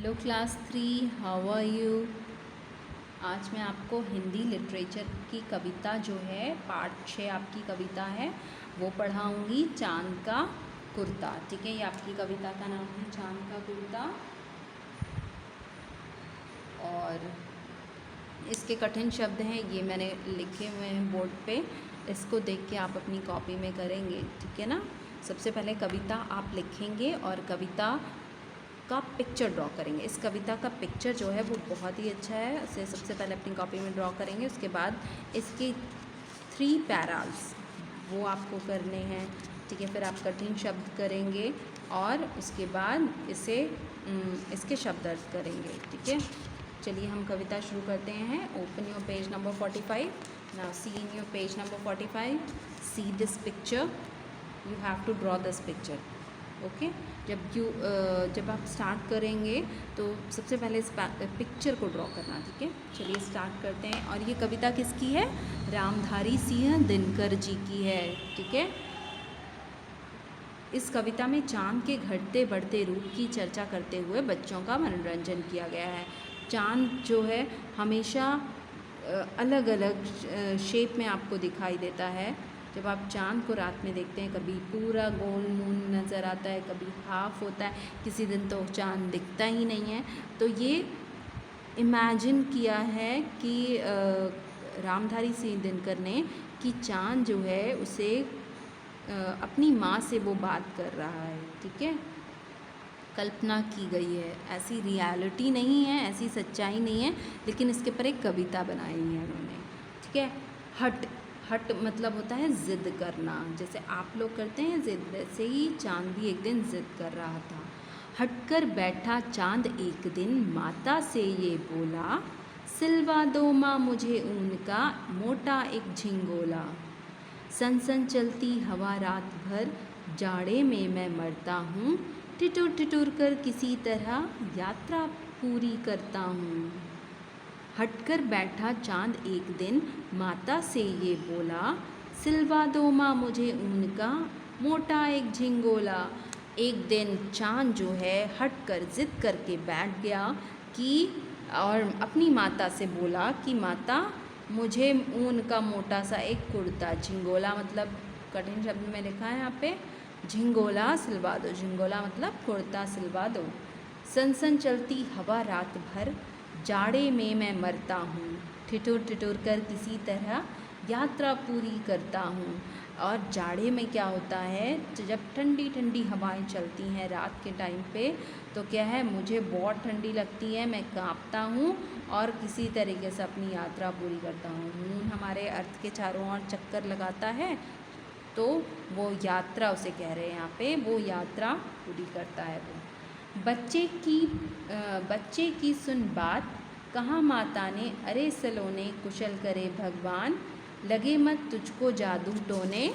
Hello class 3, how are you. आज मैं आपको हिंदी लिटरेचर की कविता जो है पार्ट 6 आपकी कविता है वो पढ़ाऊँगी। चांद का कुर्ता। ठीक है, ये आपकी कविता का नाम है चांद का कुर्ता। और इसके कठिन शब्द हैं, ये मैंने लिखे हुए हैं बोर्ड पे। इसको देख के आप अपनी कॉपी में करेंगे, ठीक है ना। सबसे पहले कविता आप लिखेंगे और कविता का पिक्चर ड्रॉ करेंगे। इस कविता का पिक्चर जो है वो बहुत ही अच्छा है, उसे सबसे पहले अपनी कॉपी में ड्रॉ करेंगे। उसके बाद इसके 3 पैरास वो आपको करने हैं, ठीक है। फिर आप कठिन शब्द करेंगे और उसके बाद इसके शब्द अर्थ करेंगे, ठीक है। चलिए हम कविता शुरू करते हैं। Open your page number 45। Now see in your page number 45, see this picture, you have to draw this picture. Okay, जब आप स्टार्ट करेंगे तो सबसे पहले इस पिक्चर को ड्रॉ करना, ठीक है। चलिए स्टार्ट करते हैं। और ये कविता किसकी है? रामधारी सिंह दिनकर जी की है, ठीक है। इस कविता में चांद के घटते बढ़ते रूप की चर्चा करते हुए बच्चों का मनोरंजन किया गया है। चांद जो है हमेशा अलग अलग शेप में आपको दिखाई देता है। जब आप चांद को रात में देखते हैं, कभी पूरा गोल मून नज़र आता है, कभी हाफ होता है, किसी दिन तो चांद दिखता ही नहीं है। तो ये इमेजिन किया है कि रामधारी सिंह दिनकर ने कि चांद जो है उसे अपनी माँ से वो बात कर रहा है, ठीक है। कल्पना की गई है, ऐसी रियलिटी नहीं है, ऐसी सच्चाई नहीं है, लेकिन इसके पर एक कविता बनाई है उन्होंने, ठीक है। हट मतलब होता है ज़िद करना। जैसे आप लोग करते हैं ज़िद, वैसे ही चांद भी एक दिन ज़िद कर रहा था। हटकर बैठा चांद एक दिन माता से ये बोला, सिलवा दो माँ मुझे ऊन का मोटा एक झिंगोला। सन सन चलती हवा रात भर, जाड़े में मैं मरता हूँ, टिटुर टिटुर कर किसी तरह यात्रा पूरी करता हूँ। हटकर बैठा चांद एक दिन माता से ये बोला, सिलवा दो माँ मुझे ऊन का मोटा एक झिंगोला। एक दिन चांद जो है हटकर ज़िद करके बैठ गया कि और अपनी माता से बोला कि माता मुझे ऊन का मोटा सा एक कुर्ता, झिंगोला मतलब कठिन शब्द में लिखा है यहाँ पे, झिंगोला सिलवा दो। झिंगोला मतलब कुर्ता सिलवा दो। सन सन चलती हवा रात भर, जाड़े में मैं मरता हूँ, ठिठुर ठिठुर कर किसी तरह यात्रा पूरी करता हूँ। और जाड़े में क्या होता है, जब ठंडी ठंडी हवाएं चलती हैं रात के टाइम पे, तो क्या है, मुझे बहुत ठंडी लगती है, मैं कांपता हूँ और किसी तरीके से अपनी यात्रा पूरी करता हूँ। मून हमारे अर्थ के चारों ओर चक्कर लगाता है, तो वो यात्रा उसे कह रहे हैं यहाँ पे, वो यात्रा पूरी करता है वो। बच्चे की सुन बात, कहाँ माता ने, अरे सलोने कुशल करे भगवान, लगे मत तुझको जादू टोने।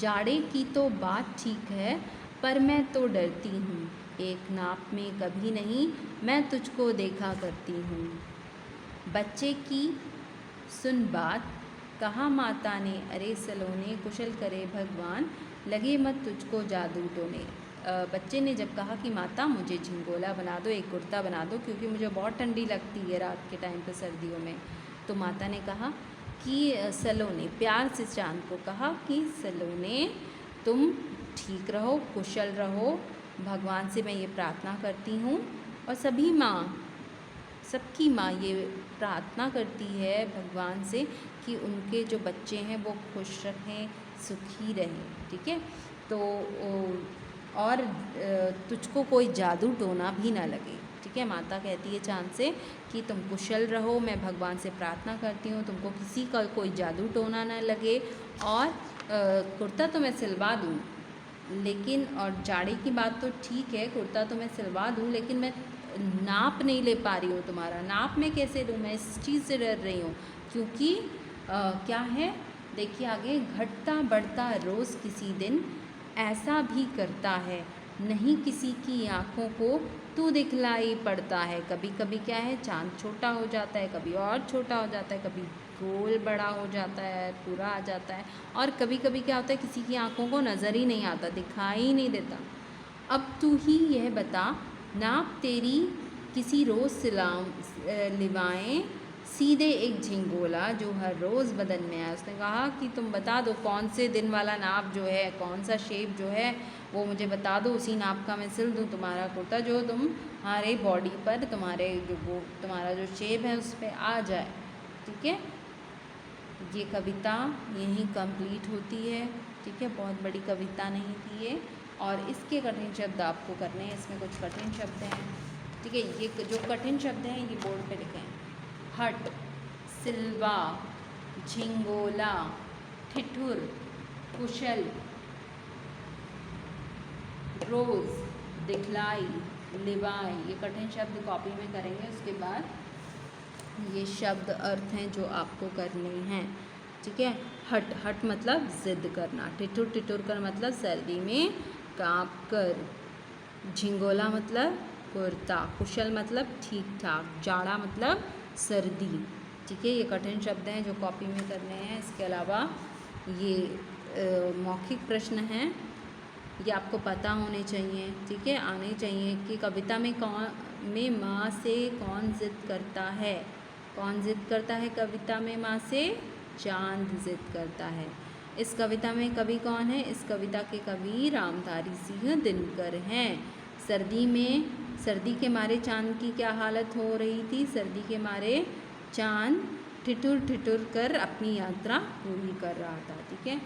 जाड़े की तो बात ठीक है, पर मैं तो डरती हूँ, एक नाप में कभी नहीं मैं तुझको देखा करती हूँ। बच्चे की सुन बात, कहाँ माता ने, अरे सलोने कुशल करे भगवान, लगे मत तुझको जादू टोने। बच्चे ने जब कहा कि माता मुझे झिंगोला बना दो, एक कुर्ता बना दो, क्योंकि मुझे बहुत ठंडी लगती है रात के टाइम पे सर्दियों में, तो माता ने कहा कि सलोने, प्यार से चांद को कहा कि सलोने तुम ठीक रहो, कुशल रहो, भगवान से मैं ये प्रार्थना करती हूँ। और सभी माँ, सबकी माँ ये प्रार्थना करती है भगवान से कि उनके जो बच्चे हैं वो खुश रहें, सुखी रहें, ठीक है। तो और तुझको कोई जादू टोना भी ना लगे, ठीक है। माता कहती है चांद से कि तुम कुशल रहो, मैं भगवान से प्रार्थना करती हूँ तुमको किसी का कोई जादू टोना ना लगे, और कुर्ता तो मैं सिलवा दूँ, लेकिन और जाड़े की बात तो ठीक है, कुर्ता तो मैं सिलवा दूँ, लेकिन मैं नाप नहीं ले पा रही हूँ तुम्हारा। नाप में कैसे लूँ, मैं इस चीज़ से डर रही हूँ, क्योंकि क्या है, देखिए आगे, घटता बढ़ता रोज़ किसी दिन, ऐसा भी करता है, नहीं किसी की आँखों को तू दिखलाई पड़ता है। कभी कभी क्या है, चांद छोटा हो जाता है, कभी और छोटा हो जाता है, कभी गोल बड़ा हो जाता है, पूरा आ जाता है, और कभी कभी क्या होता है, किसी की आँखों को नज़र ही नहीं आता, दिखाई ही नहीं देता। अब तू ही यह बता, नाप तेरी किसी रोज़ लिवाएं सीधे एक झिंगोला जो हर रोज़ बदन में आए। उसने कहा कि तुम बता दो कौन से दिन वाला नाप जो है, कौन सा शेप जो है वो मुझे बता दो, उसी नाप का मैं सिल दूँ तुम्हारा कुर्ता, जो तुम्हारे बॉडी पर तुम्हारा जो शेप है उस पर आ जाए। ठीक है, ये कविता यहीं कंप्लीट होती है। ठीक है, बहुत बड़ी कविता नहीं थी ये, और इसके कठिन शब्द आपको करने हैं। इसमें कुछ कठिन शब्द हैं। ठीक है, ये जो कठिन शब्द हैं ये बोर्ड पे लिखे हैं। हट, सिलवा, झिंगोला, ठिठुर, कुशल, रोज़, दिखलाई, लिवाई, ये कठिन शब्द कॉपी में करेंगे। उसके बाद ये शब्द अर्थ हैं जो आपको करने हैं। ठीक है, हट, हट मतलब ज़िद करना। ठिठुर, ठिठुर कर मतलब सर्दी में काँप कर। झिंगोला मतलब कुर्ता। कुशल मतलब ठीक ठाक। जाड़ा मतलब सर्दी। ठीक है, ये कठिन शब्द हैं जो कॉपी में करने हैं। इसके अलावा ये मौखिक प्रश्न हैं, ये आपको पता होने चाहिए। ठीक है, आने चाहिए कि कविता में माँ से कौन ज़िद करता है। कौन ज़िद करता है कविता में माँ से? चांद ज़िद करता है। इस कविता में कवि कौन है? इस कविता के कवि रामधारी सिंह दिनकर हैं। सर्दी के मारे चांद की क्या हालत हो रही थी? सर्दी के मारे चांद ठिठुर ठिठुर कर अपनी यात्रा पूरी कर रहा था। ठीक है,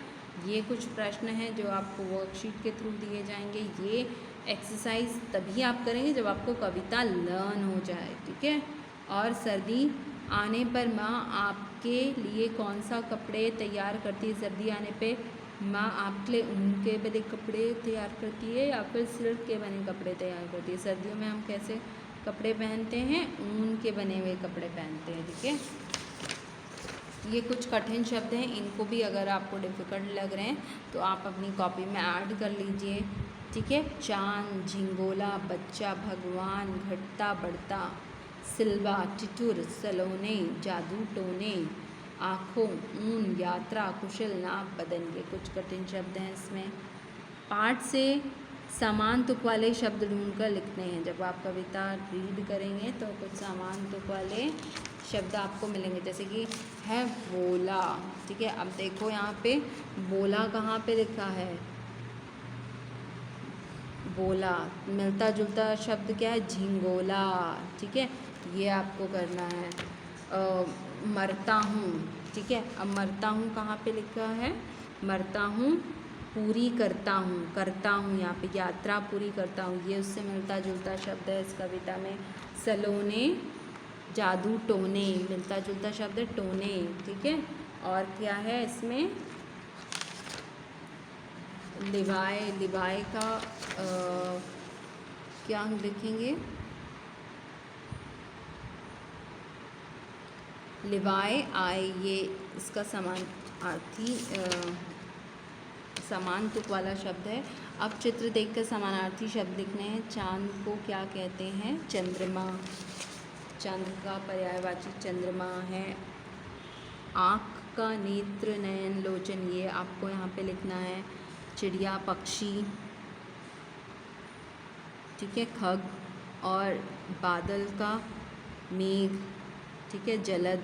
ये कुछ प्रश्न हैं जो आपको वर्कशीट के थ्रू दिए जाएंगे। ये एक्सरसाइज तभी आप करेंगे जब आपको कविता लर्न हो जाए। ठीक है, और सर्दी आने पर माँ आपके लिए कौन सा कपड़े तैयार करती है? सर्दी आने पे माँ आपके लिए ऊन के बने कपड़े तैयार करती है या फिर सिल्क के बने कपड़े तैयार करती है? सर्दियों में हम कैसे कपड़े पहनते हैं? ऊन के बने हुए कपड़े पहनते हैं। ठीक है, ये कुछ कठिन शब्द हैं, इनको भी अगर आपको डिफ़िकल्ट लग रहे हैं तो आप अपनी कॉपी में ऐड कर लीजिए। ठीक है, चांद, झिंगोला, बच्चा, भगवान, घटता बढ़ता, सिलवा, ठिठुर, सलोने, जादू टोने, आँखों, ऊन, यात्रा, कुशल, नाप, बदन, ये कुछ कठिन शब्द हैं। इसमें पाठ से समान तुक वाले शब्द ढूंढकर लिखने हैं। जब आप कविता रीड करेंगे तो कुछ समान तुक वाले शब्द आपको मिलेंगे, जैसे कि है बोला। ठीक है, अब देखो यहाँ पे बोला कहाँ पे लिखा है? बोला, मिलता जुलता शब्द क्या है? झिंगोला। ठीक है, ये आपको करना है। मरता हूँ। ठीक है, अब मरता हूँ कहाँ पे लिखा है? मरता हूँ, पूरी करता हूँ यहाँ पे यात्रा पूरी करता हूँ, ये उससे मिलता जुलता शब्द है इस कविता में। सलोने, जादू टोने, मिलता जुलता शब्द है टोने। ठीक है, और क्या है इसमें? लिवाए का क्या हम लिखेंगे? लिवाए आए, ये इसका समान तुक वाला शब्द है। अब चित्र देखकर समानार्थी शब्द लिखने हैं। चांद को क्या कहते हैं? चंद्रमा। चांद का पर्यायवाची चंद्रमा है। आँख का नेत्र, नयन, लोचन, ये आपको यहाँ पे लिखना है। चिड़िया, पक्षी। ठीक है, खग, और बादल का मेघ। ठीक है, जलद,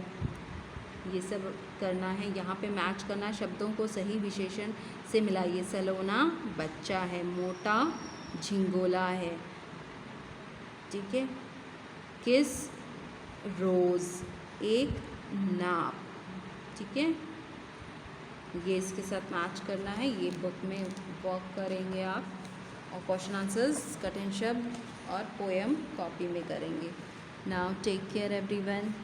ये सब करना है। यहाँ पे मैच करना, शब्दों को सही विशेषण से मिलाइए। सलोना बच्चा है, मोटा झिंगोला है। ठीक है, किस, रोज़, एक नाप। ठीक है, ये इसके साथ मैच करना है। ये बुक में वर्क करेंगे आप, और क्वेश्चन आंसर्स, कठिन शब्द और पोएम कॉपी में करेंगे। Now take care everyone.